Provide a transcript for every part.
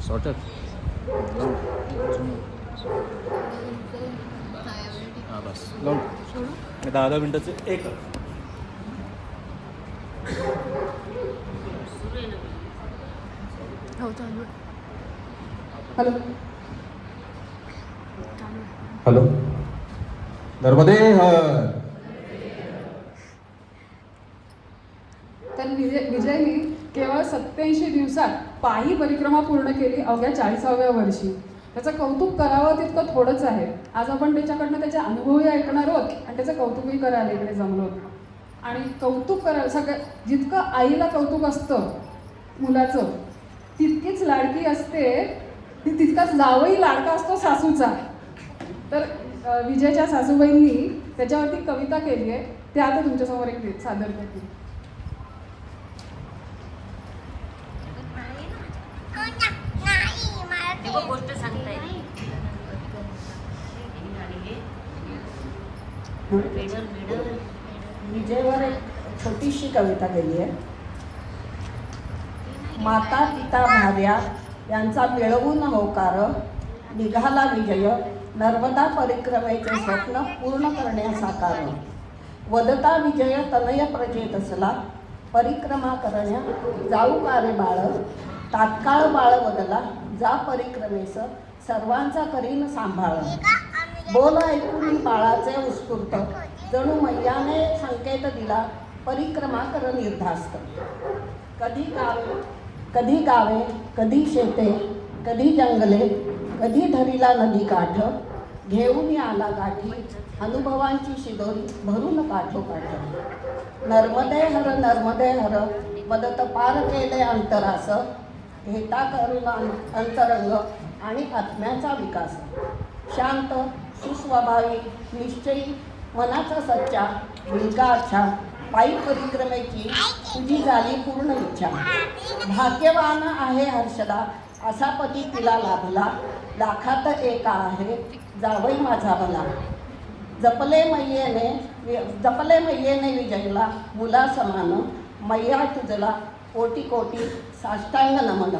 Sorted हां बस लावून आणि 10 मिनटाचे एक हॅलो हॅलो नर्मदे तर विजयने केवळ 87 दिवसात पायी परिक्रमा पूर्ण केली अवघ्या 40व्या वर्षी. त्याचं कौतुक करावं तितकं थोडंच आहे. आज आपण त्याच्याकडनं त्याचे अनुभवही ऐकणार आहोत आणि त्याचं कौतुकही करायला इकडे जमलो होतो. आणि कौतुक करायला सगळं जितकं आईला कौतुक असतं मुलाचं तितकीच लाडकी असते तितकाच जावई लाडका असतो सासूचा. तर विजयच्या सासूबाईंनी त्याच्यावरती कविता केली आहे, ते आता तुमच्यासमोर एक सादर करते. गोष्ट सांगताय विजयवर एक छोटीशी कविता केली आहे. माता पिता भार्या यांचा मिळवून होकार निघाला विजय नर्मदा परिक्रमेचे स्वप्न पूर्ण करण्यासाकार. वदता विजय तनय प्रजेत असला परिक्रमा करण्या जाऊ का रे बाळ. तात्काळ बाळ बदला जा परिक्रमेस सर्वांचा करीन सांभाळ. बोल ऐकून बाळाचे उत्स्फूर्त जणू मैयाने संकेत दिला परिक्रमा कर निर्धास्त. कधी गावे कधी शेते कधी जंगले कधी धरिला नदी काठ. घेऊन आला गाठी अनुभवांची शिदोरी भरून काठोकाठ. नर्मदे हर मदत पार केले अंतरास. घेता करून अंतरंग आणि आत्म्याचा विकास. शांत सुस्वभावी निश्चयी मनाचा सच्चा मुलगा अच्छा. पायी परिक्रमेची तुझी झाली पूर्ण इच्छा. भाग्यवान आहे हर्षदा असा पती तिला लाभला. लाखात एका आहे जावई माझा भला. जपले मैयेने विजयला मुला समान. मैया तुझला कोटी कोटी साष्टांग नमन.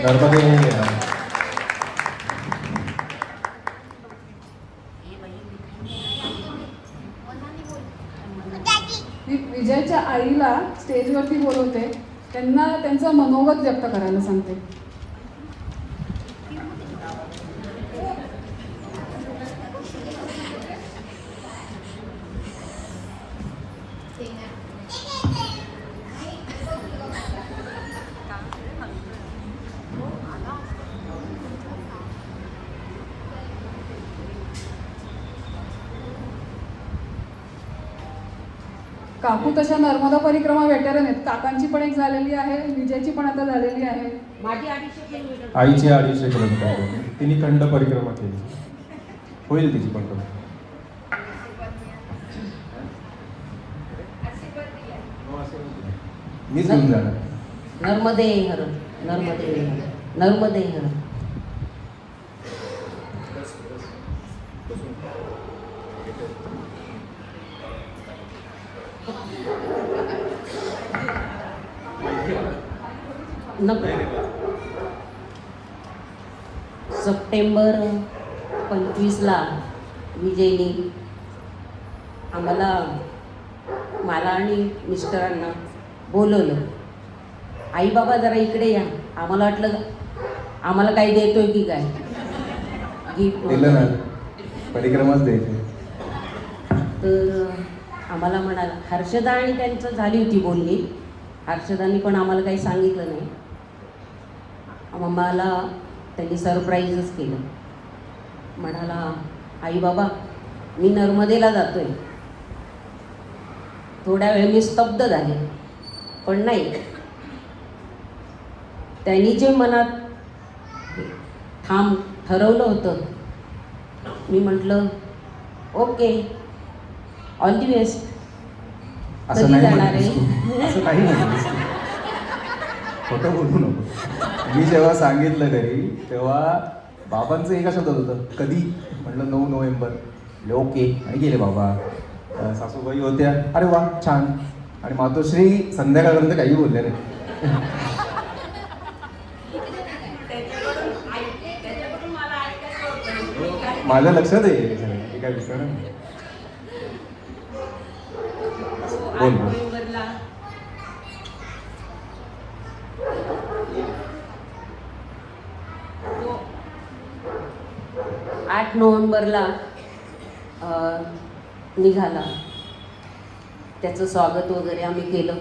नर्मदे मी विजयच्या आईला स्टेजवरती बोलवते, त्यांना त्यांचं मनोगत व्यक्त करायला सांगते. काकू तशा नर्मदा परिक्रमा वेटरन आहेत. काकांची पण एक झालेली आहे, विजयची पण आता झालेली आहे. माझी 250 किलोमीटर आईची 250 किलोमीटर तिने खंड परिक्रमा केली. होईल तिची पण कमी. मीच घेऊन जाणार. नर्मदे हर नर्मदे हर. सप्टेंबर 25ला विजयनी मला आणि मिस्टरांना बोलवलं. आई बाबा जरा इकडे या. आम्हाला वाटलं आम्हाला काही देतोय की काय गिफ्ट दिलं ना परिक्रमाच द्यायची. तर आम्हाला म्हणाला हर्षदा आणि त्यांचं झाली होती बोलणी. हर्षदानी पण आम्हाला काही सांगितलं नाही. आम्हाला त्यांनी सरप्राईजच केलं. म्हणाला आई बाबा मी नर्मदेला जातोय. थोड्या वेळ मी स्तब्ध झाले, पण नाही, त्यांनी जे मनात ठाम ठरवलं होतं मी म्हटलं ओके ऑल दी बेस्ट. असं कधी नाही जाणार म्हणतेस आहे? तू. असं नाही म्हणतेस तू. खोटं बोलू नको. मी जेव्हा सांगितलं घरी तेव्हा बाबांचं एका शब्दात होतं कधी. म्हटलं 9 नोव्हेंबर. ओके आणि गेले बाबा. सासूबाई होत्या अरे वा छान. आणि मातोश्री संध्याकाळपर्यंत काही बोलले नाही. त्याच्याकडून मला ऐकायचं होतं. माझ्या लक्षात आहे हे सगळं. हे काय विचार नाही. बोल, बोल. नोव्हेंबरला तो 8 नोव्हेंबरला निघाला. त्याचं स्वागत वगैरे आम्ही केलं.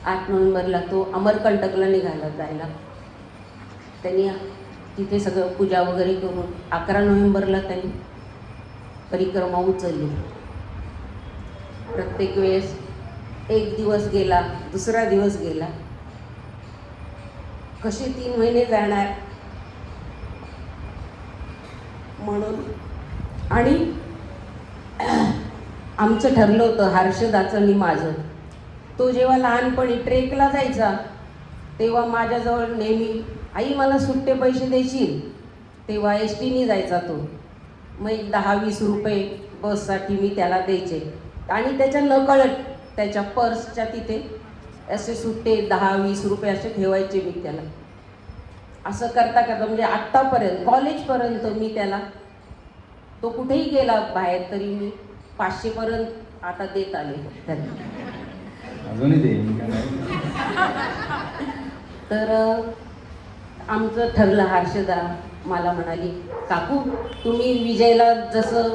8 नोव्हेंबरला तो अमरकंटकला निघाला जायला. त्यांनी तिथे सगळं पूजा वगैरे करून 11 नोव्हेंबरला त्यांनी परिक्रमा उचलली. प्रत्येक वेळेस एक दिवस गेला, दुसरा दिवस गेला, कसे 3 महिने जाणार म्हणून. आणि आमचं ठरलं होतं, हर्षदाचं आणि माझं. तो जेव्हा लहानपणी ट्रेकला जायचा तेव्हा माझ्याजवळ नेहमी, आई मला सुट्टे पैसे देशील, तेव्हा एस टीने जायचा तो. मग एक 10-20 रुपये बससाठी मी त्याला द्यायचे. आणि त्याच्या नकळत त्याच्या पर्सच्या तिथे असे सुट्टे 10-20 रुपये असे ठेवायचे मी त्याला. असं करता करता म्हणजे आत्तापर्यंत कॉलेजपर्यंत मी त्याला, तो कुठेही गेला बाहेर तरी मी 500पर्यंत आता देत आले त्याला. अजूनही दे, मी काय नाही. तर आमचं ठरलं. हर्षदा मला म्हणाली, काकू तुम्ही विजयला जसं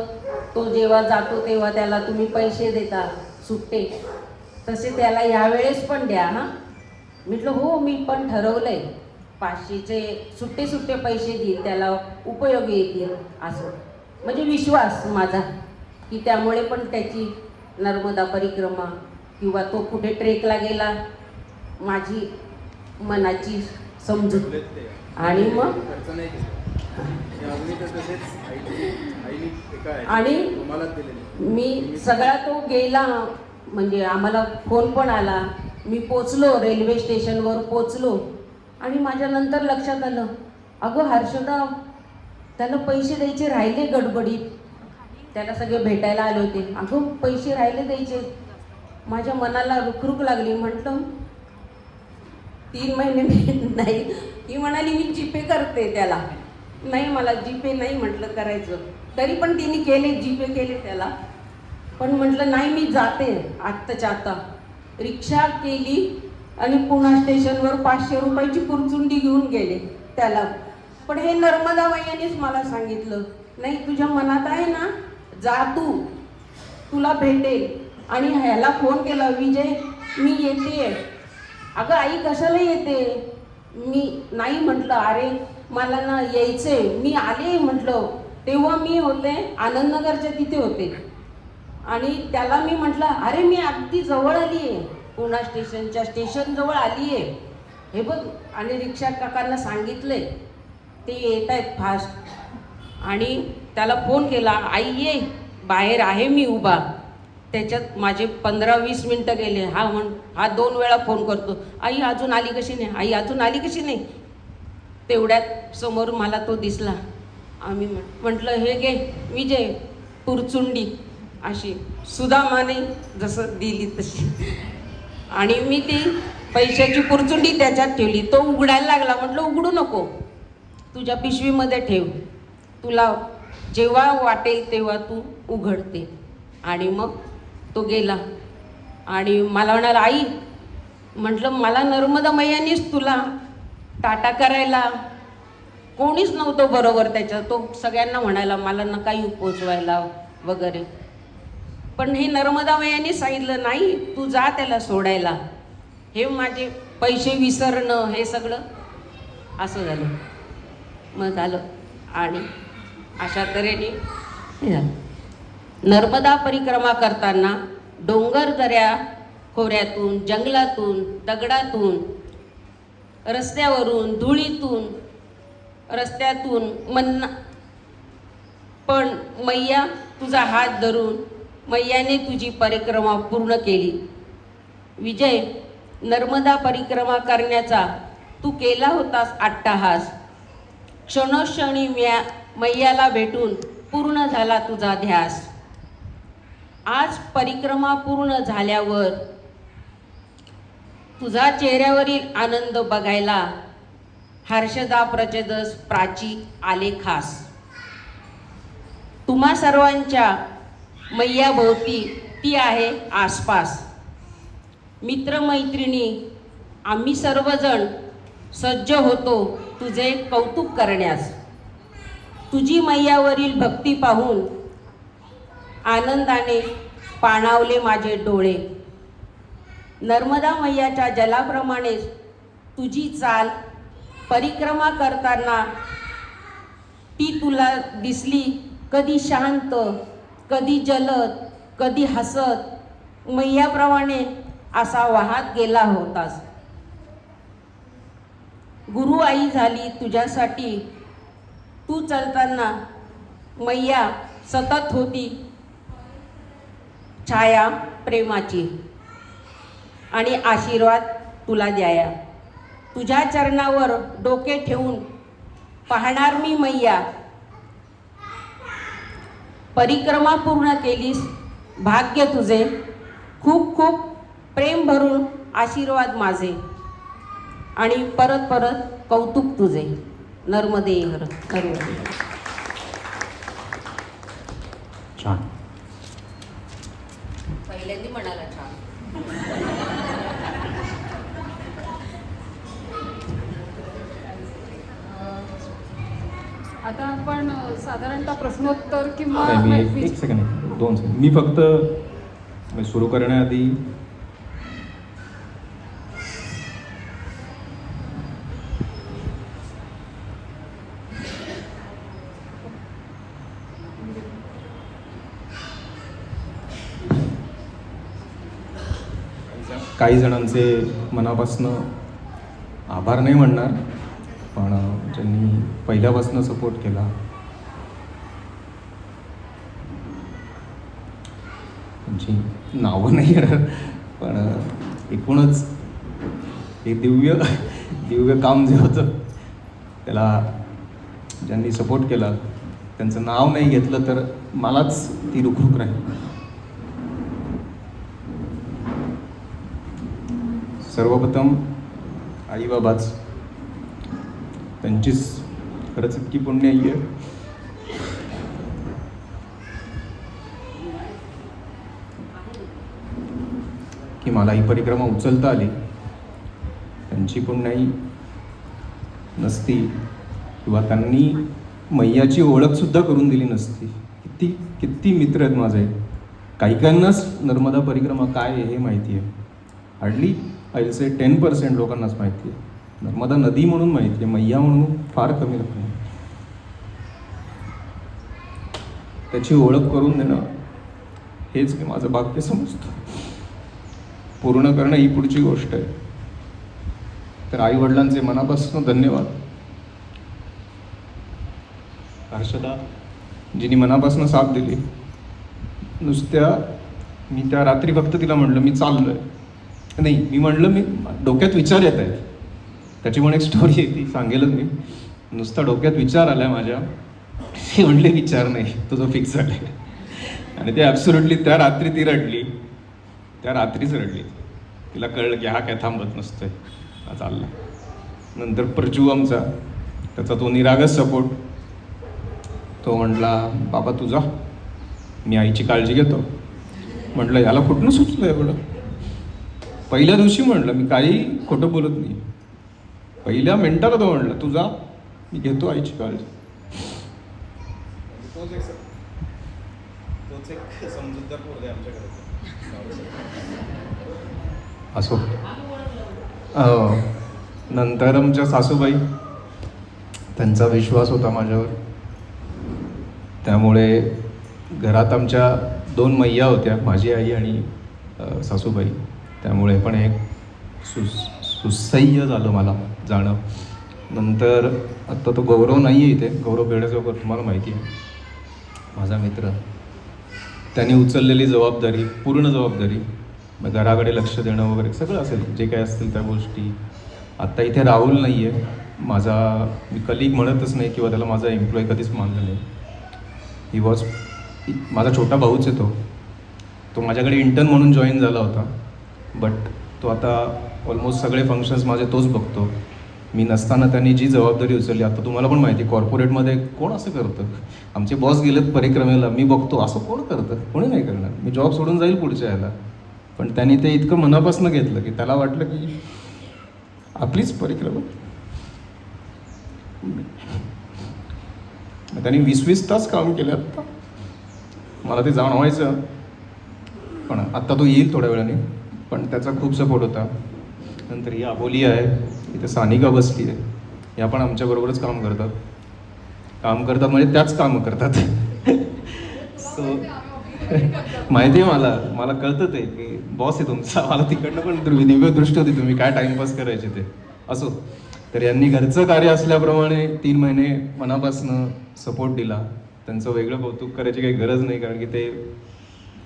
तो जेव्हा जातो तेव्हा त्याला तुम्ही पैसे देता सुट्टे, तसे त्याला यावेळेस पण द्या हां. म्हटलं हो, मी पण ठरवलं आहे 500चे सुट्टे पैसे देईल, त्याला उपयोगी येतील असं. म्हणजे विश्वास माझा की त्यामुळे पण त्याची नर्मदा परिक्रमा किंवा तो कुठे ट्रेकला गेला, माझी मनाची समजूत. आणि मग आणि मी सगळा तो गेला, म्हणजे आम्हाला फोन पण आला. मी पोचलो, रेल्वे स्टेशनवर पोचलो आणि माझ्या नंतर लक्षात आलं, अगं हर्षदा त्याला पैसे द्यायचे राहिले गडबडीत. त्याला सगळे भेटायला आले होते. अगं पैसे राहिले द्यायचे. माझ्या मनाला रुखरुख लागली. म्हटलं 3 महिने नाही. ही म्हणाली मी जीपे करते त्याला. नाही, मला जीपे नाही म्हटलं करायचं. तरी पण तिने केले, जीपे केले त्याला. पण म्हटलं नाही, मी जाते आत्ताच्या आता. रिक्षा केली आणि पुणा स्टेशनवर 500 रुपयाची पुरचुंडी घेऊन गेले त्याला. पण हे नर्मदा वैयानेच मला सांगितलं, नाही तुझ्या मनात आहे ना, जा तू, तुला भेटेल. आणि ह्याला फोन केला, विजय मी येते. अगं आई कशाला येते? मी नाही म्हटलं, अरे मला ना यायचे, मी आले म्हटलं. तेव्हा मी होते आनंदनगरच्या तिथे होते. आणि त्याला मी म्हटलं, अरे मी अगदी जवळ आली आहे, पुणा स्टेशनच्या स्टेशनजवळ आली आहे, हे बघ. आणि रिक्षा काकांना सांगितले, ते येत आहेत फास्ट. आणि त्याला फोन केला, आई ये, बाहेर आहे मी उभा. त्याच्यात माझे 15-20 मिनटं गेले. हा 2 वेळा फोन करतो, आई अजून आली कशी नाही, आई अजून आली कशी नाही. तेवढ्यात समोर मला तो दिसला. आम्ही म्हटलं, हे घे विजय पुरचुंडी, अशी सुदामाने जसं दिली तशी. आणि मी ती पैशाची पुरचुंडी त्याच्यात ठेवली. तो उघडायला लागला. म्हटलं उघडू नको, तुझ्या पिशवीमध्ये ठेव, तुला जेव्हा वाटेल तेव्हा तू उघडते. आणि मग तो गेला. आणि मला म्हणाला, आई म्हटलं मला नर्मदा मैयानीच तुला टाटा करायला, कोणीच नव्हतं बरोबर त्याच्यात. तो सगळ्यांना म्हणायला मला नका येऊ पोचवायला वगैरे. पण हे नर्मदा मैयानी सांगितलं, नाही तू जा त्याला सोडायला. हे माझे पैसे विसरणं हे सगळं असं झालं. मग झालं. आणि अशा तऱ्हेने हे झालं. नर्मदा परिक्रमा करताना डोंगर दऱ्या खोऱ्यातून, जंगलातून, दगडातून, रस्त्यावरून, धुळीतून, रस्त्यातून पण मैया तुझा हात धरून मैयाने तुझी परिक्रमा पूर्ण केली. विजय, नर्मदा परिक्रमा करण्याचा तू केला होतास अट्टाहास. क्षणोक्षणी मैयाला भेटून पूर्ण झाला तुझा ध्यास. आज परिक्रमा पूर्ण हर्षदा प्रचेदस प्राची आले खास. तुम्हा सर्वांच्या मैयाभोवती ती आहे आसपास. मित्रमैत्रिणी आम्ही सर्वजण सज्ज होतो तुझे कौतुक करण्यास. तुझी मैयावरील भक्ती पाहून आनंदाने पाणावले माझे डोळे. नर्मदा मैयाच्या जलाप्रमाणेच तुझी चाल परिक्रमा करताना ती तुला दिसली. कधी शांत, कधी जलद, कधी हसत मैयाप्रमाणे असा वाहत गेला होतास. गुरु आई झाली तुझ्यासाठी. तू चालताना मैया सतत होती छाया प्रेमाची आणि आशीर्वाद तुला द्याया. तुझ्या चरणावर डोके ठेवून पाहणार मी मैया. परिक्रमा पूर्ण केलीस भाग्य तुझे. खूप खूप प्रेम भरून आशीर्वाद माझे आणि परत परत कौतुक तुझे. नर्मदे हर. नर्मदे. छान. पहिल्यांदा म्हणाला छान. आता आपण साधारणतः प्रश्नोत्तर किंवा नाही, मी एक सेकंड, 2 सेकंड. मी फक्त सुरू करण्याआधी काही जणांचे मनापासून आभार नाही म्हणणार, पण ज्यांनी पहिल्यापासून सपोर्ट केला, त्यांची नावं नाही येणार, पण एकूणच हे दिव्य काम जे होतं त्याला ज्यांनी सपोर्ट केला त्यांचं नाव नाही घेतलं तर मलाच ती रुखरुख राहील. सर्वप्रथम आईबाबाच, त्यांचीच खरंच इतकी पुण्य आहे की मला ही परिक्रमा उचलता आली. त्यांची पुण्याई नसती किंवा त्यांनी मैयाची ओळखसुद्धा करून दिली नसती. किती मित्र आहेत माझे. काहीकांनाच नर्मदा परिक्रमा काय आहे हे माहिती आहे. हार्डली आय विल से 10% लोकांनाच माहिती आहे. नर्मदा नदी म्हणून माहिती आहे, मैया म्हणून फार कमी लोकांना. त्याची ओळख करून देणं हेच मी माझं भाग्य समजतो. पूर्ण करणं ही पुढची गोष्ट आहे. तर आई वडिलांचे मनापासून धन्यवाद. हर्षदा जिने मनापासून साथ दिली. नुसत्या मी त्या रात्री फक्त तिला म्हणलं मी चाललोय, नाही मी म्हणलं मी डोक्यात विचार येत आहेत. त्याची पण एक स्टोरी आहे, ती सांगेलच मी. नुसता डोक्यात विचार आलाय माझ्या, ती म्हणले विचार नाही तुझं फिक्स झालंय. आणि ते ॲब्सोल्युटली त्या रात्री ती रडली. त्या रात्रीच रडली. तिला कळलं की हा काय थांबत नसतोय, हा चालला. नंतर प्रजू आमचा, त्याचा तो निरागस सपोर्ट. तो म्हटला बाबा तुझा, मी आईची काळजी घेतो. म्हटलं याला कुठनं सुचलं एवढं. पहिल्या दिवशी म्हणलं, मी काही खोटं बोलत नाही. पहिल्या मिनिटाला तो म्हणलं तुझा, मी घेतो आईची काळजी. असो. नंतर आमच्या सासूबाई, त्यांचा विश्वास होता माझ्यावर. त्यामुळे घरात आमच्या 2 मैया होत्या, माझी आई आणि सासूबाई. त्यामुळे पण एक सुसह्य झालं मला जाणं. नंतर आत्ता तो गौरव नाही आहे इथे, गौरव बेडेचौकर तुम्हाला माहिती आहे, माझा मित्र. त्यांनी उचललेली जबाबदारी, पूर्ण जबाबदारी, घराकडे लक्ष देणं वगैरे सगळं असेल, जे काय असतील त्या गोष्टी. आत्ता इथे राहुल नाही आहे माझा, मी कलिग म्हणतच नाही किंवा त्याला माझा एम्प्लॉई कधीच मानलं नाही. ही वॉज माझा छोटा भाऊच आहे तो माझ्याकडे इंटर्न म्हणून जॉईन झाला होता. बट तो आता ऑलमोस्ट सगळे फंक्शन्स माझे तोच बघतो. मी नसताना त्यांनी जी जबाबदारी उचलली, आता तुम्हाला पण माहिती कॉर्पोरेटमध्ये कोण असं करतं? आमचे बॉस गेलेत परिक्रमेला, मी बघतो असं कोण करतं? कोणी नाही करणार. मी जॉब सोडून जाईल पुढच्या याला. पण त्यांनी ते इतकं मनापासून घेतलं की त्याला वाटलं की आपलीच परिक्रमा. त्यांनी 20-20 तास काम केलं. आत्ता मला ते जाणवायचं, पण आत्ता तो येईल थोड्या वेळाने. पण त्याचा खूप सपोर्ट होता. नंतर ही अबोली आहे, इथे सानिका बसली आहे, या पण आमच्याबरोबरच काम करतात म्हणजे त्याच कामं करतात. सो माहिती आहे मला कळतं ते की बॉस आहे तुमचा. मला तिकडनं पण दिव्य दृष्टी होती, तुम्ही काय टाइमपास करायचे ते असो. तर यांनी घरचं कार्य असल्याप्रमाणे 3 महिने मनापासून सपोर्ट दिला. त्यांचं वेगळं कौतुक करायची काही गरज नाही, कारण की ते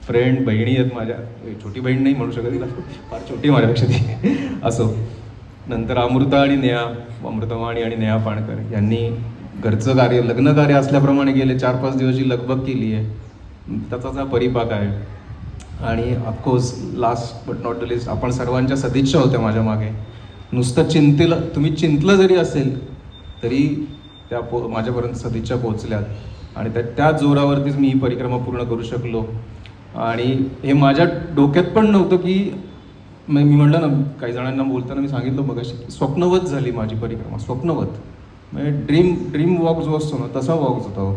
फ्रेंड बहिणी आहेत माझ्या. छोटी बहीण नाही म्हणू शकत तिला, फार छोटी माझ्यापेक्षा ती. असो. नंतर अमृतवाणी आणि नेहा पाणकर यांनी घरचं कार्य, लग्न कार्य असल्याप्रमाणे गेले 4-5 दिवसची लगबग केली आहे. त्याचाच हा परिपाक आहे. आणि of course last but not the list, आपण सर्वांच्या सदिच्छा होत्या माझ्या मागे. नुसतं तुम्ही चिंतलं जरी असेल तरी त्या माझ्यापर्यंत सदिच्छा पोहोचल्यात. आणि त्या जोरावरतीच मी ही परिक्रमा पूर्ण करू शकलो. आणि हे माझ्या डोक्यात पण नव्हतं की मी म्हटलं ना, काही जणांना बोलताना मी सांगितलं मगाशी की स्वप्नवत झाली माझी परिक्रमा. स्वप्नवत म्हणजे ड्रीम वॉक जो असतो ना, तसा वॉक होता.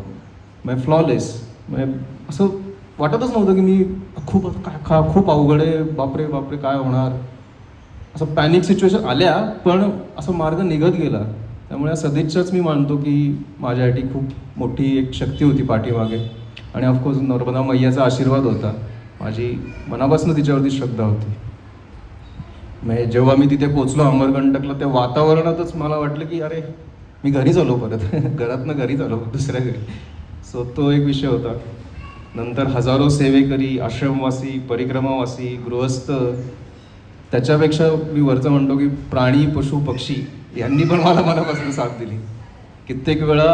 म्हणजे फ्लॉलेस. म्हणजे असं वाटतच नव्हतं की मी खूप अवघड आहे, बापरे काय होणार. असं पॅनिक सिच्युएशन आल्या, पण असं मार्ग निघत गेला. त्यामुळे या सदिच्छाच मी मानतो की माझ्यासाठी खूप मोठी एक शक्ती होती पाठीमागे. आणि ऑफकोर्स नर्मदा मैयाचा आशीर्वाद होता. माझी मनापासून तिच्यावरती श्रद्धा होती. म्हणजे जेव्हा मी तिथे पोचलो अमरकंटकला, त्या वातावरणातच मला वाटलं की अरे मी घरीच आलो परत. घरातनं घरीच आलो दुसऱ्या घरी. सो तो एक विषय होता. नंतर हजारो सेवेकरी, आश्रमवासी, परिक्रमावासी, गृहस्थ, त्याच्यापेक्षा मी वरचं म्हणतो की प्राणी, पशु, पक्षी यांनी पण मला मनापासून साथ दिली. कित्येक वेळा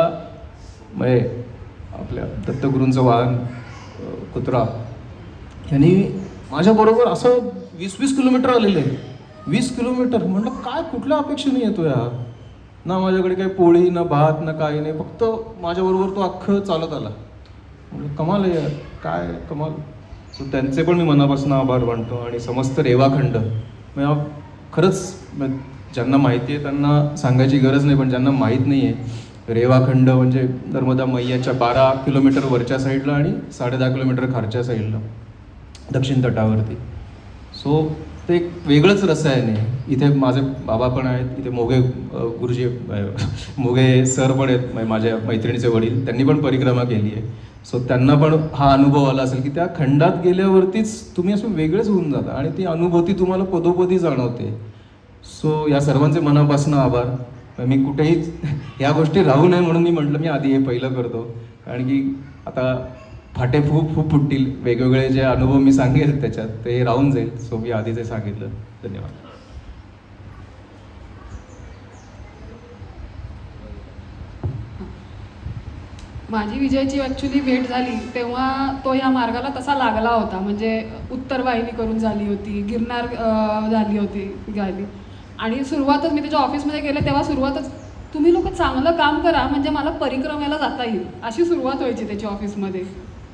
म्हणजे आपल्या दत्तगुरूंचं वाहन कुत्रा यांनी माझ्याबरोबर असं 20-20 किलोमीटर आलेले. 20 किलोमीटर म्हणलं काय, कुठल्या अपेक्षेने येतो या? ना माझ्याकडे काही पोळी, ना भात, ना काही नाही, फक्त माझ्याबरोबर तो अख्खं चालत आला. म्हणलं कमाल आहे यार, काय कमाल. सो त्यांचे पण मी मनापासून आभार मानतो. आणि समस्त रेवाखंड म्हणजे खरंच ज्यांना माहिती आहे त्यांना सांगायची गरज नाही, पण ज्यांना माहीत नाही आहे, रेवाखंड म्हणजे नर्मदा मैयाच्या 12 किलोमीटर वरच्या साईडला आणि 10.5 किलोमीटर खालच्या साईडला दक्षिण तटावरती. सो ते एक वेगळंच रसायन आहे. इथे माझे बाबा पण आहेत, इथे मोघे गुरुजी मोघे सर पण आहेत, माझ्या मैत्रिणीचे वडील, त्यांनी पण परिक्रमा केली आहे. सो त्यांना पण हा अनुभव आला असेल की त्या खंडात गेल्यावरतीच तुम्ही असं वेगळेच होऊन जाता आणि ती अनुभूती तुम्हाला पदोपदी जाणवते. सो या सर्वांचे मनापासून आभार. मी कुठेही ह्या गोष्टी राहू नये म्हणून मी म्हटलं मी आधी हे पहिलं करतो, कारण की आता फाटे खूप फुटतील. वेगवेगळे जे अनुभव मी सांगेल त्याच्यात ते राहून जाईल. सो मी आधीच हे सांगितलं. धन्यवाद. माझी विजयची ॲक्च्युली भेट झाली तेव्हा तो ह्या मार्गाला तसा लागला होता. म्हणजे उत्तर वाहिनी करून झाली होती, गिरनार झाली होती गायली. आणि सुरुवातच मी त्याच्या ऑफिसमध्ये गेले तेव्हा सुरुवातच, तुम्ही लोक चांगलं काम करा म्हणजे मला परिक्रमेला जाता येईल, अशी सुरुवात व्हायची त्याच्या ऑफिसमध्ये.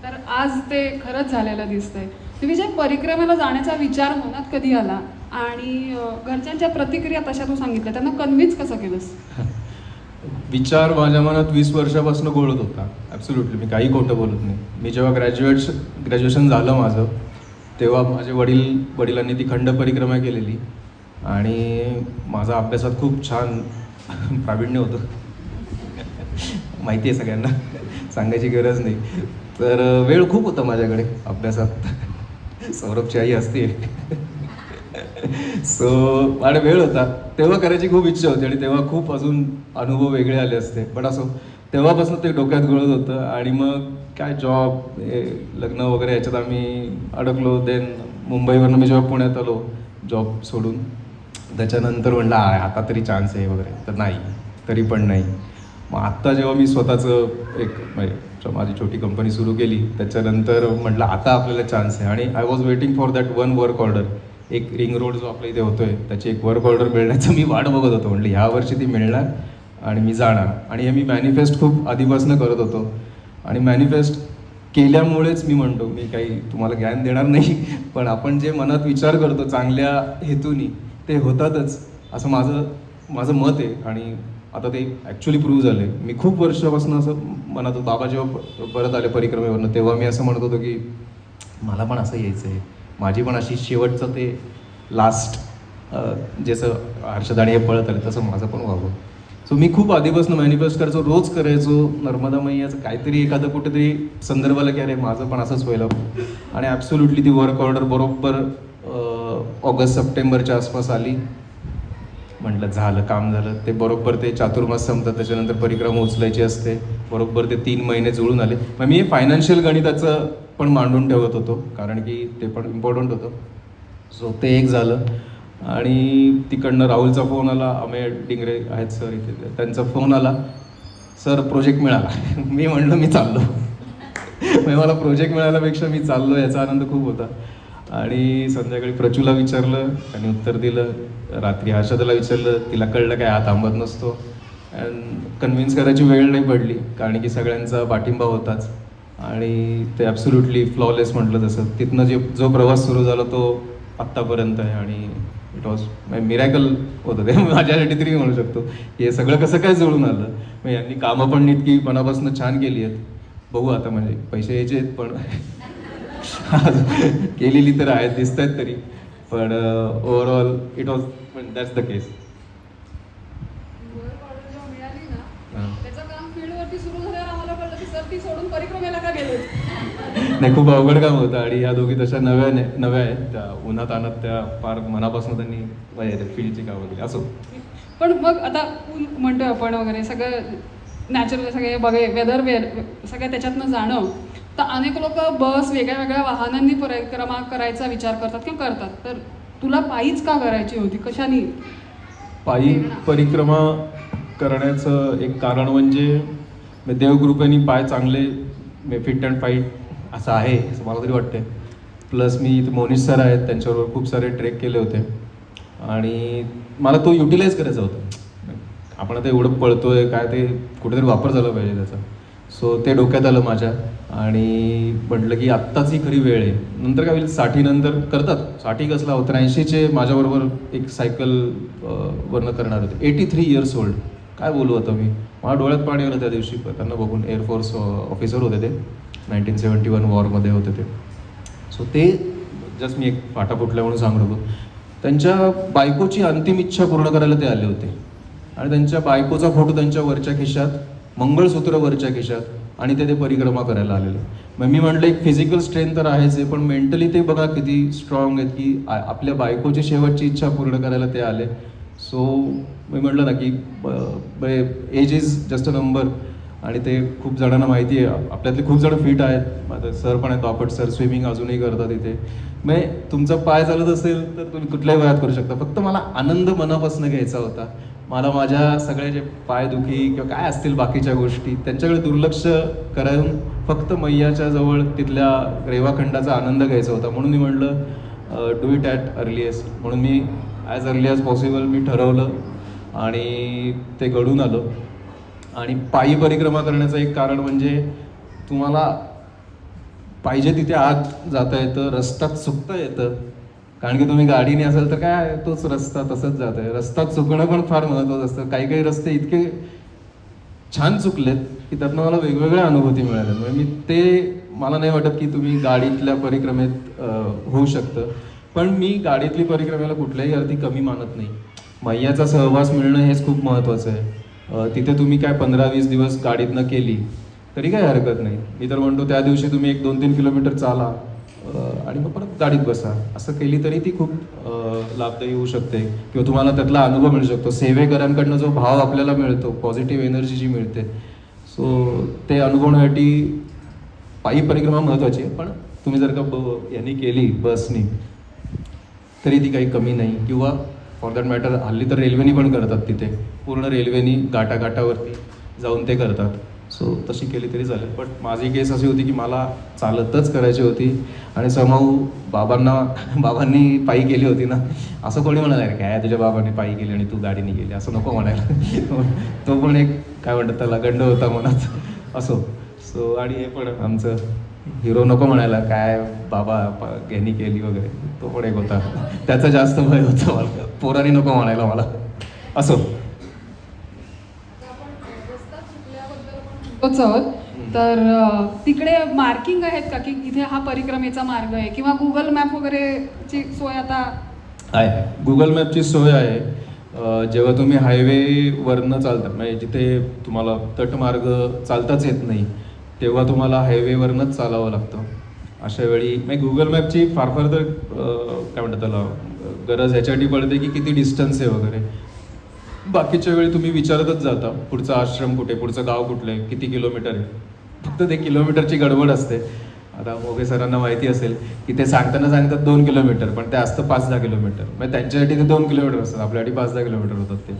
तर आज ते खरंच झालेलं दिसतंय. विजय, परिक्रमेला जाण्याचा विचार मनात कधी आला आणि घरच्यांच्या प्रतिक्रिया तशा तू सांगितल्या, त्यांना कन्व्हिन्स कसं केलंस? विचार माझ्या मनात 20 वर्षापासून घोळत होता. ॲब्सोल्युटली, मी काही खोटं बोलत नाही. मी जेव्हा ग्रॅज्युएशन झालं माझं, तेव्हा माझे वडिलांनी ती खंड परिक्रमा केलेली आणि माझा अभ्यासात खूप छान प्रावीण्य होतं. माहिती आहे सगळ्यांना, सांगायची गरज नाही. तर वेळ खूप होता माझ्याकडे अभ्यासात. सौरभची आई असते. सो माझ्या वेळ होता, तेव्हा करायची खूप इच्छा होती आणि तेव्हा खूप अजून अनुभव वेगळे आले असते. पण असो, तेव्हापासून ते डोक्यात घोळत होतं. आणि मग काय जॉब, लग्न वगैरे याच्यात आम्ही अडकलो. देन मुंबईवरनं मी जेव्हा पुण्यात आलो जॉब सोडून, त्याच्यानंतर म्हटलं आता तरी चान्स आहे वगैरे, तर नाही, तरी पण नाही. मग आत्ता जेव्हा मी स्वतःचं माझी छोटी कंपनी सुरू केली, त्याच्यानंतर म्हटलं आता आपल्याला चान्स आहे. आणि I was waiting for that one work order एक रिंग रोड जो आपल्या इथे होतोय त्याची एक वर्क ऑर्डर मिळण्याचं मी वाट बघत होतो. म्हटलं ह्या वर्षी ती मिळणार आणि मी जाणार. आणि हे मी मॅनिफेस्ट खूप आधीपासून करत होतो आणि मॅनिफेस्ट केल्यामुळेच मी म्हणतो, मी काही तुम्हाला ज्ञान देणार नाही, पण आपण जे मनात विचार करतो चांगल्या हेतूनी ते होतातच असं माझं मत आहे. आणि आता ते ॲक्च्युली प्रूव्ह झालं आहे. मी खूप वर्षापासून असं मनात, बाबा जेव्हा परत आले परिक्रमेवरनं तेव्हा मी असं म्हणत होतो की मला पण असं यायचं आहे, माझी पण अशी शेवटचं ते लास्ट जसं हर्षदाणी हे पळत आले तसं माझं पण व्हावं. सो मी खूप आधीपासून मॅनिफेस्ट करायचो, रोज करायचो. नर्मदा मैयाचं काहीतरी एखादं कुठेतरी संदर्भ आला की अरे माझं पण असंच व्हायला. आणि ॲब्सोल्युटली ती वर्क ऑर्डर बरोबर ऑगस्ट सप्टेंबरच्या आसपास आली. म्हटलं झालं, काम झालं. ते बरोबर ते चातुर्मास संपतात, त्याच्यानंतर परिक्रमा उचलायची असते, बरोबर ते 3 महिने जुळून आले. मग मी फायनान्शियल गणिताचं पण मांडून ठेवत होतो कारण की ते पण इम्पॉर्टंट होतं. सो ते एक झालं. आणि तिकडनं राहुलचा फोन आला, अमेय डिंगरे आहेत सर इथे, त्यांचा फोन आला, सर प्रोजेक्ट मिळाला. मी म्हणलं मी चाललो. म्हणजे मला प्रोजेक्ट मिळाल्यापेक्षा मी चाललो याचा आनंद खूप होता. आणि संध्याकाळी प्रचूला विचारलं, त्यांनी उत्तर दिलं. रात्री हर्षदाला विचारलं, तिला कळलं काय हा थांबत नसतो. अँड कन्व्हिन्स करायची वेळ नाही पडली कारण की सगळ्यांचा पाठिंबा होताच. आणि ते ॲब्सोल्युटली फ्लॉलेस म्हटलं तसं. तिथनं जो प्रवास सुरू झाला तो आत्तापर्यंत आहे. आणि इट वॉज मिरॅकल होतं ते माझ्यासाठी तरी म्हणू शकतो. हे सगळं कसं काय जुळून आलं. मग यांनी कामं पण इतकी मनापासून छान केली आहेत. बघू आता, म्हणजे पैसे यायचे आहेत पण केलेली तर आहेत, दिसत आहेत तरी. पण overall it was, that's the case. Work order जेव्हा मिळाली ना, त्याचं काम फील्डवरती सुरू झाल्यावर आम्हाला कळलं की सर ती सोडून परिक्रमेला का गेले. नाही, खूप अवघड काम होतं. आणि ह्या दोघी तशा नव्या आहेत. त्या उन्हात आणत त्या फार मनापासून त्यांनी फील्डची कामं केली. असो. पण मग आता ऊन म्हणतोय आपण वगैरे सगळं नॅचरल, सगळे बघे वेदर सगळ्या त्याच्यातनं जाणं, तर अनेक लोक बस वेगळ्या वेगळ्या वाहनांनी परिक्रमा करायचा विचार करतात किंवा करतात. तर तुला पायीच का करायची होती, कशाने? पायी परिक्रमा करण्याचं एक कारण म्हणजे देवकृपेने पाय चांगले फिट अँड फाईट असं आहे असं मला तरी वाटते. प्लस मी इथे मोनिश सर आहेत, त्यांच्याबरोबर खूप सारे ट्रेक केले होते आणि मला तो युटिलाइज करायचा होता. आपण आता एवढं पळतोय काय, ते कुठेतरी वापर झाला पाहिजे त्याचा. सो ते डोक्यात आलं माझ्या आणि म्हटलं की आत्ताच ही खरी वेळ आहे. नंतर काय होईल, 60 नंतर करतात. 60 कसला होतं, 83चे माझ्याबरोबर एक सायकल वरनं करणार होते. 83 इयर्स ओल्ड. काय बोलू आता मी, मला डोळ्यात पाणी आलं त्या दिवशी त्यांना बघून. एअरफोर्स ऑफिसर होते ते, 1971 वॉरमध्ये होते ते. सो ते जस्ट मी एक फाटा फुटल्या म्हणून सांगत होतो. त्यांच्या बायकोची अंतिम इच्छा पूर्ण करायला ते आले होते आणि त्यांच्या बायकोचा फोटो त्यांच्या वरच्या खिशात, मंगळसूत्र वरच्या खिशात, आणि ते परिक्रमा करायला आलेले. मग मी म्हटलं एक फिजिकल स्ट्रेंथ तर आहेच आहे, पण मेंटली ते बघा किती स्ट्रॉंग आहेत की आपल्या बायकोची शेवटची इच्छा पूर्ण करायला ते आले. सो मी म्हटलं ना की age is just a number. आणि ते खूप जणांना माहिती आहे, आपल्यातले खूप जण फिट आहेत. माझं सर पण आहेत, बापट सर, स्विमिंग अजूनही करतात इथे. मग तुमचा पाय चालत असेल तर तुम्ही कुठल्याही वयात करू शकता. फक्त मला आनंद मनापासून घ्यायचा होता. मला माझ्या सगळ्या जे पायदुखी किंवा काय असतील बाकीच्या गोष्टी त्यांच्याकडे दुर्लक्ष करायला फक्त मैयाच्या जवळ तिथल्या रेवाखंडाचा आनंद घ्यायचा होता. म्हणून मी म्हटलं डू इट ॲट अर्लिएस्ट. म्हणून मी ॲज अर्ली ॲज पॉसिबल मी ठरवलं आणि ते घडून आलं. आणि पायी परिक्रमा करण्याचं एक कारण म्हणजे तुम्हाला पाहिजे तिथे आत जाता येतं, रस्त्यात चुकता येतं. कारण की तुम्ही गाडीने असाल तर काय तोच रस्ता तसंच जात आहे. रस्ता चुकणं पण फार महत्त्वाचं असतं. काही काही रस्ते इतके छान चुकलेत की त्यातनं मला वेगवेगळ्या अनुभूती मिळाल्या. म्हणजे मला नाही वाटत की तुम्ही गाडीतल्या परिक्रमेत होऊ शकतं. पण मी गाडीतली परिक्रमेला कुठल्याही अर्थी कमी मानत नाही. मैयाचा सहवास मिळणं हेच खूप महत्त्वाचं आहे. तिथे तुम्ही काय 15-20 दिवस गाडीतनं केली तरी काही हरकत नाही. मी तर म्हणतो त्या दिवशी तुम्ही 1-2-3 किलोमीटर चाला आणि मग परत गाडीत बसा. असं केली तरी ती खूप लाभदायी होऊ शकते किंवा तुम्हाला त्यातला अनुभव मिळू शकतो. सेवेकरांकडनं जो भाव आपल्याला मिळतो, पॉझिटिव्ह एनर्जी जी मिळते, सो ते अनुभवण्यासाठी पायी परिक्रमा महत्त्वाची आहे. पण तुम्ही जर का यांनी केली बसनी तरी ती काही कमी नाही. किंवा फॉर दॅट मॅटर हल्ली तर रेल्वेनी पण करतात. तिथे पूर्ण रेल्वेनी घाटावरती जाऊन ते करतात. सो तशी केली तरी चालेल. बट माझी केस अशी होती की मला चालतच करायची होती आणि समहाऊ बाबांनी पायी केली होती ना, असं कोणी म्हणाल अरे काय तुझ्या बाबांनी पायी केली आणि तू गाडीने गेली, असं नको म्हणायला. तो पण एक काय म्हणतात त्याला गंड होता मनात असो. सो आणि हे पण आमचं हिरो नको म्हणायला काय बाबा यांनी केली वगैरे, तो पण एक होता, त्याचं जास्त भय होतं मला, पोरांनी नको म्हणायला मला असो. तोच आहोत. तर तिकडे मार्किंग आहेत का की इथे हा परिक्रमेचा मार्ग आहे, किंवा गुगल मॅप वगैरेची सोय आता आहे? गुगल मॅपची सोय आहे. जेव्हा तुम्ही हायवेवरनं चालता, म्हणजे जिथे तुम्हाला तटमार्ग चालताच येत नाही तेव्हा तुम्हाला हायवेवरनंच चालावं लागतं. अशा वेळी म्हणजे गुगल मॅपची फार तर काय म्हणतात त्याला गरज ह्याच्यासाठी पडते की किती डिस्टन्स आहे वगैरे. बाकीच्या वेळी तुम्ही विचारतच जाता पुढचा आश्रम कुठे, पुढचं गाव कुठलं आहे, किती किलोमीटर आहे. फक्त ते किलोमीटरची गडबड असते. आता मोगे सरांना माहिती असेल की ते सांगतात 2 किलोमीटर, पण ते असतं 5-10 किलोमीटर. म्हणजे त्यांच्यासाठी ते 2 किलोमीटर असतात, आपल्यासाठी 5-10 किलोमीटर होतात ते.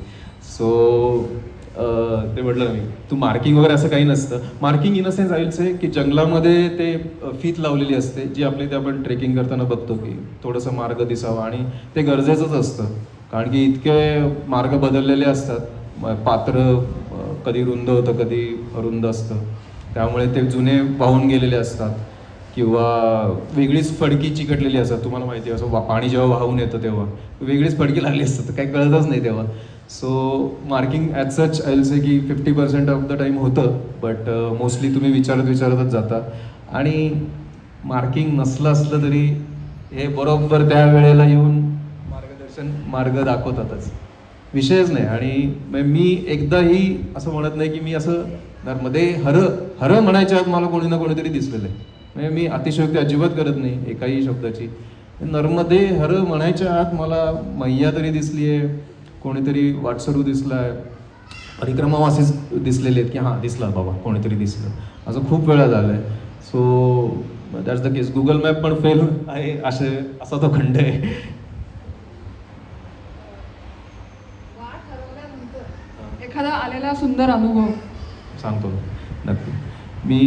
सो ते म्हटलं ना मी, तू मार्किंग वगैरे असं काही नसतं. मार्किंग इन अ सेन्स आहे की जंगलामध्ये ते फीत लावलेली असते, जी आपली ते आपण ट्रेकिंग करताना बघतो की थोडंसं मार्ग दिसावा, आणि ते गरजेचंच असतं. कारण की इतके मार्ग बदललेले असतात, पात्र कधी रुंद होतं कधी अरुंद असतं, त्यामुळे ते जुने वाहून गेलेले असतात किंवा वेगळीच फडकी चिकटलेली असतात. तुम्हाला माहिती आहे असं पाणी जेव्हा वाहून येतं तेव्हा वेगळीच फडकी लागली असतात, काही कळतच नाही तेव्हा. So marking as such I will say की 50% ऑफ द टाईम होतं, बट मोस्टली तुम्ही विचारतच जाता. आणि मार्किंग नसलं असलं तरी हे बरोबर त्या वेळेला येऊन मार्ग दाखवतातच, विषयच नाही. आणि मी एकदाही असं म्हणत नाही की मी असं मध्ये हर म्हणायच्या आत मला कोणी ना कोणीतरी दिसलेलं आहे. म्हणजे मी अतिशयोक्ती अजिबात करत नाही एकाही शब्दाची. नर्मदे हर म्हणायच्या आत मला मैया तरी दिसली आहे, कोणीतरी वाटसरू दिसला आहे, परिक्रमावासीच दिसलेले आहेत की हां दिसला बाबा कोणीतरी दिसलं, असं खूप वेळा झालं आहे. So that's the case. Google map पण फेल आहे असा तो खंड आहे. एखादा आलेला सुंदर अनुभव सांगतो नक्की. मी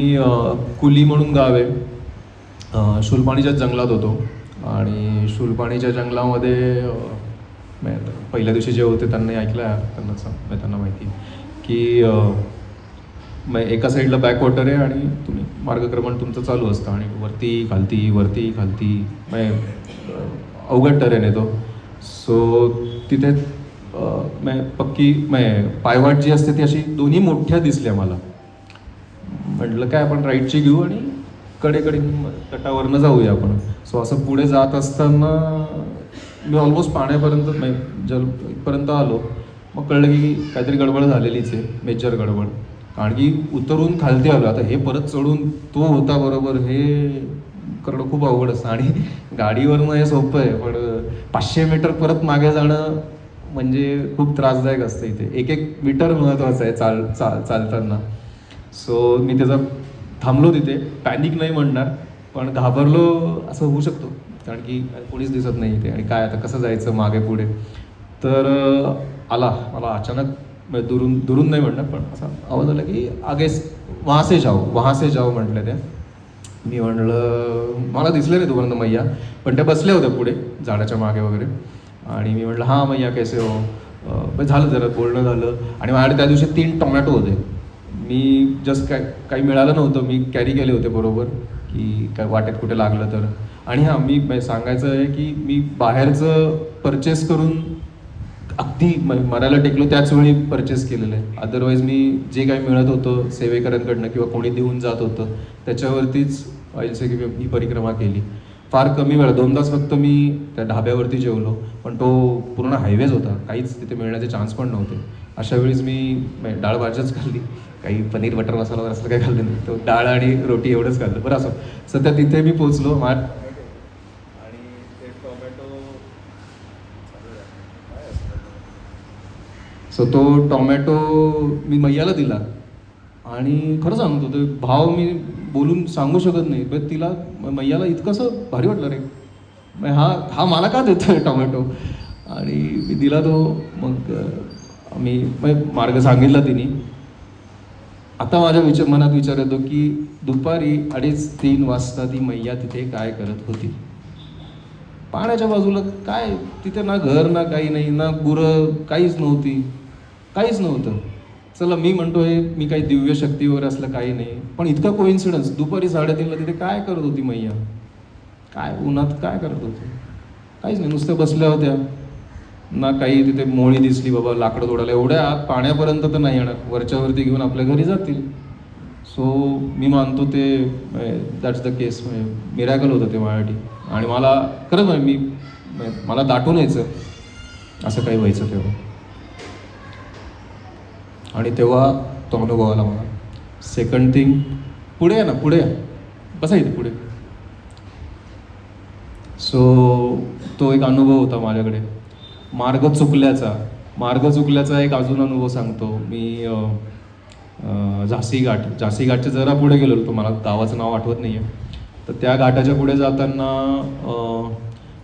कुली म्हणून गाव आहे, शूलपाणीच्याच जंगलात होतो. आणि शूलपाणीच्या जंगलामध्ये पहिल्या दिवशी जे होते त्यांनी ऐकलं, त्यांना माहिती की एका साईडला बॅकवॉटर आहे आणि तुम्ही मार्गक्रमण तुमचं चालू असतं आणि वरती खालती अवघड टरेन आहे तो. सो तिथे पक्की पायवाट जी असते ती अशी दोन्ही मोठ्या दिसल्या मला. म्हटलं काय आपण राईटची घेऊ आणि कडे तटावरनं जाऊया आपण. सो असं पुढे जात असताना मी ऑलमोस्ट पाण्यापर्यंत जलपर्यंत आलो. मग कळलं की काहीतरी गडबड झालेलीच आहे, मेजर गडबड. कारण की उतरून खालती आलो, आता हे परत चढून तो होता बरोबर, हे करणं खूप अवघड असतं. आणि गाडीवरनं हे सोपं आहे, पण 500 मीटर परत मागे जाणं म्हणजे खूप त्रासदायक असतं. इथे एक मीटर महत्त्वाचं आहे चालताना. सो मी त्याचा थांबलो तिथे. पॅनिक नाही म्हणणार, पण घाबरलो असं होऊ शकतो, कारण की कोणीच दिसत नाही इथे आणि काय आता कसं जायचं मागे पुढे. तर मला अचानक दुरून नाही म्हणणार, पण असा आवाज आला की आगे वहाँ से जाओ म्हटलं त्या. मी म्हणलं मला दिसलं नाही तोपर्यंत मैया, पण त्या बसल्या होत्या पुढे झाडाच्या मागे वगैरे. आणि मी म्हटलं हां मैया कैसे हो. झालं जरा बोलणं झालं. आणि माझ्याकडे त्या दिवशी 3 टोमॅटो होते. मी जस्ट काही मिळालं नव्हतं, मी कॅरी केले होते बरोबर की काय वाटेत कुठे लागलं तर. आणि हां मी सांगायचं आहे की मी बाहेरचं परचेस करून अगदी मरायला टेकलो त्याच वेळी परचेस केलेलं आहे. अदरवाईज मी जे काही मिळत होतं सेवेकरांकडनं किंवा कोणी देऊन जात होतं त्याच्यावरतीच आईचे की मी परिक्रमा केली. फार कमी वेळा 2 तास फक्त मी त्या ढाब्यावरती जेवलो, पण तो पूर्ण हायवेज होता, काहीच तिथे मिळण्याचे चान्स पण नव्हते. अशा वेळीच मी डाळ भाज्याच खाल्ली, काही पनीर बटर मसाला वगैरे असं काही खाल्लं नाही. तो डाळ आणि रोटी एवढंच खाल्लं. बरं असं सध्या तिथे मी पोचलो. आणि ते टोमॅटो मी मैयाला दिला. आणि खरं सांगतो ते भाव मी बोलून सांगू शकत नाही, पण तिला मैयाला इतकंसं भारी वाटलं रे, हा मला का देतोय टोमॅटो. आणि मी दिला तो. मग मी मार्ग सांगितला तिने. आता माझ्या मनात विचार येतो की दुपारी 2:30-3 वाजता ती मैया तिथे काय करत होती. पाण्याच्या बाजूला काय तिथे ना घर ना काही नाही, ना गुरं, काहीच नव्हती, काहीच नव्हतं. चला मी म्हणतो हे मी काही दिव्य शक्ती वगैरे असलं काही नाही, पण इतका कोइन्सिडन्स दुपारी 3:30ला तिथे काय करत होती मैया, काय उन्हात काय करत होती, काहीच नाही, नुसत्या बसल्या होत्या. ना काही तिथे मोळी दिसली बाबा लाकडं तोडायला, एवढ्या आत पाण्यापर्यंत तर नाही येणार, वरच्यावरती घेऊन आपल्या घरी जातील. सो मी मानतो ते दॅट्स द केस, मिरॅकल होतं ते माझ्यासाठी. आणि मला खरंच मला दाटून यायचं असं काही व्हायचं तेव्हा. आणि तेव्हा तो अनुभव आला मला. सेकंड थिंग, पुढे या ना, पुढे या, बसा इथे पुढे. सो तो एक अनुभव होता माझ्याकडे मार्ग चुकल्याचा एक अजून अनुभव सांगतो मी. झाशी घाटच्या जरा पुढे गेलो होतो, मला गावाचं नाव आठवत नाही आहे. तर त्या घाटाच्या पुढे जाताना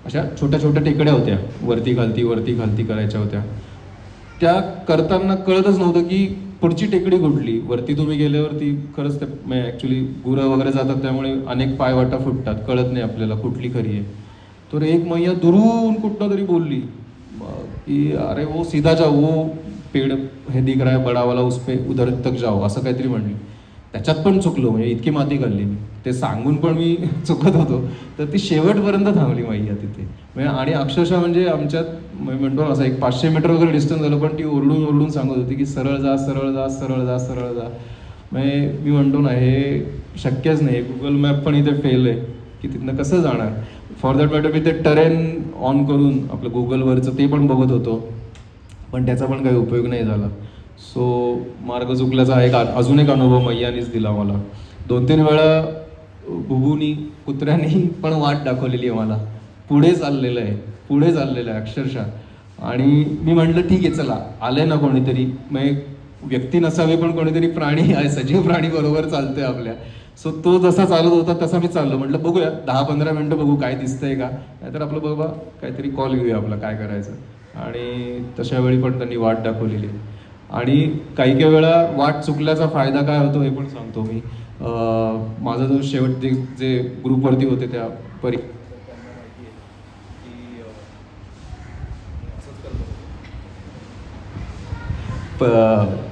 अशा छोट्या छोट्या टेकड्या होत्या, वरती खालती करायच्या होत्या. त्या करताना कळतच नव्हतं की पुढची टेकडी कुठली. वरती तुम्ही गेल्यावरती खरंच ते ॲक्च्युली गुरं वगैरे जातात, त्यामुळे अनेक पायवाटा फुटतात, कळत नाही आपल्याला कुठली खरी आहे. तर एक मैया दुरून कुठनं तरी बोलली की अरे वो सीधा जाओ, वो पेड़ हे दिख रहा है बडा वाला, उस पे उधर तक जाओ, असं काहीतरी म्हणली. त्याच्यात पण चुकलो, म्हणजे इतकी माती खाल्ली मी, ते सांगून पण मी चुकत होतो. तर ती शेवटपर्यंत थांबली मैया तिथे. आणि अक्षरशः म्हणजे आमच्यात म्हणतो असं एक 500 मीटर वगैरे डिस्टन्स झालं, पण ती ओरडून सांगत होती की सरळ जा. म्हणजे मी म्हणतो ना, हे शक्यच नाही. गुगल मॅप पण इथे फेल आहे की तिथनं कसं जाणार. फॉर दॅट मॅटर मी ते टरेन ऑन करून आपलं गुगलवरचं ते पण बघत होतो, पण त्याचा पण काही उपयोग नाही झाला. सो मार्ग चुकल्याचा अजून एक अनुभव मैयानीच दिला मला. 2-3 वेळा बुबूनी, कुत्र्यानी पण वाट दाखवलेली आहे मला. पुढे चाललेलं आहे अक्षरशः. आणि मी म्हटलं ठीक आहे चला, आलंय ना कोणीतरी, मग व्यक्ती नसावी पण कोणीतरी प्राणी आहे, सजीव प्राणी बरोबर चालतोय आपल्या. सो तो जसा चालत होता तसा मी चाललो. म्हटलं बघूया 10-15 मिनटं बघू काय दिसतंय का, नाहीतर आपलं बाबा काहीतरी कॉल घेऊया आपला काय करायचं. आणि तशा वेळी पण त्यांनी वाट दाखवलेली. आणि काही वेळा वाट चुकल्याचा फायदा काय होतो हे पण सांगतो मी. माझा जो शेवट जे ग्रुपवरती होते त्या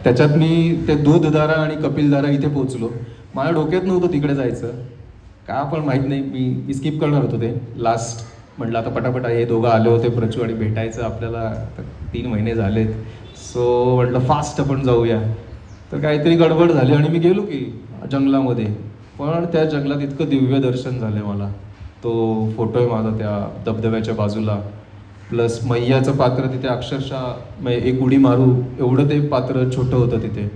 त्याच्यात मी ते दूधधारा आणि कपिलधारा इथे पोहोचलो. माझ्या डोक्यात नव्हतं तिकडे जायचं का पण माहीत नाही, मी स्किप करणार होतो ते लास्ट. म्हटलं आता पटापट हे दोघं आले होते प्रचू आणि भेटायचं आपल्याला, 3 महिने झालेत. सो म्हटलं फास्ट आपण जाऊया. तर काहीतरी गडबड झाली आणि मी गेलो की जंगलामध्ये. पण त्या जंगलात इतकं दिव्य दर्शन झालं मला. तो फोटो आहे माझा त्या धबधब्याच्या बाजूला. प्लस मैयाचं पात्र तिथे अक्षरशः एक उडी मारू एवढं ते पात्र छोटं होतं तिथे.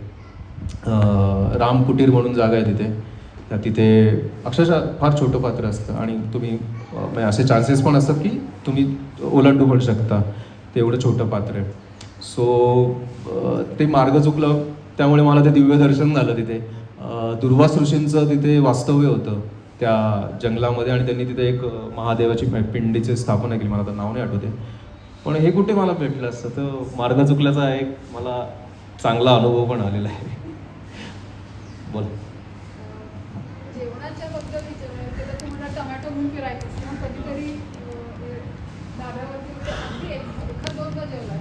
रामकुटीर म्हणून जागा आहे तिथे. तिथे अक्षरशः फार छोटं पात्र असतं आणि तुम्ही असे चान्सेस पण असतात की तुम्ही ओलांडू पण शकता, ते एवढं छोटं पात्र आहे. सो ते मार्ग चुकलं, त्यामुळे मला ते दिव्य दर्शन झालं तिथे. दुर्वास ऋषींचं तिथे वास्तव्य होतं त्या जंगलामध्ये आणि त्यांनी तिथे एक महादेवाची पिंडीची स्थापना केली. मला तर नाव नाही आठवते, पण हे कुठे मला भेटलं असतं. तर मार्ग चुकल्याचा एक मला चांगला अनुभव पण आलेला आहे. बोल. जेवणाच्या बाबतीत विचारायचं तुम्हाला टोमॅटो घेऊन फिरायचं किंवा कधीतरी धाब्यावरती अगदी एखाद 2दा जेवला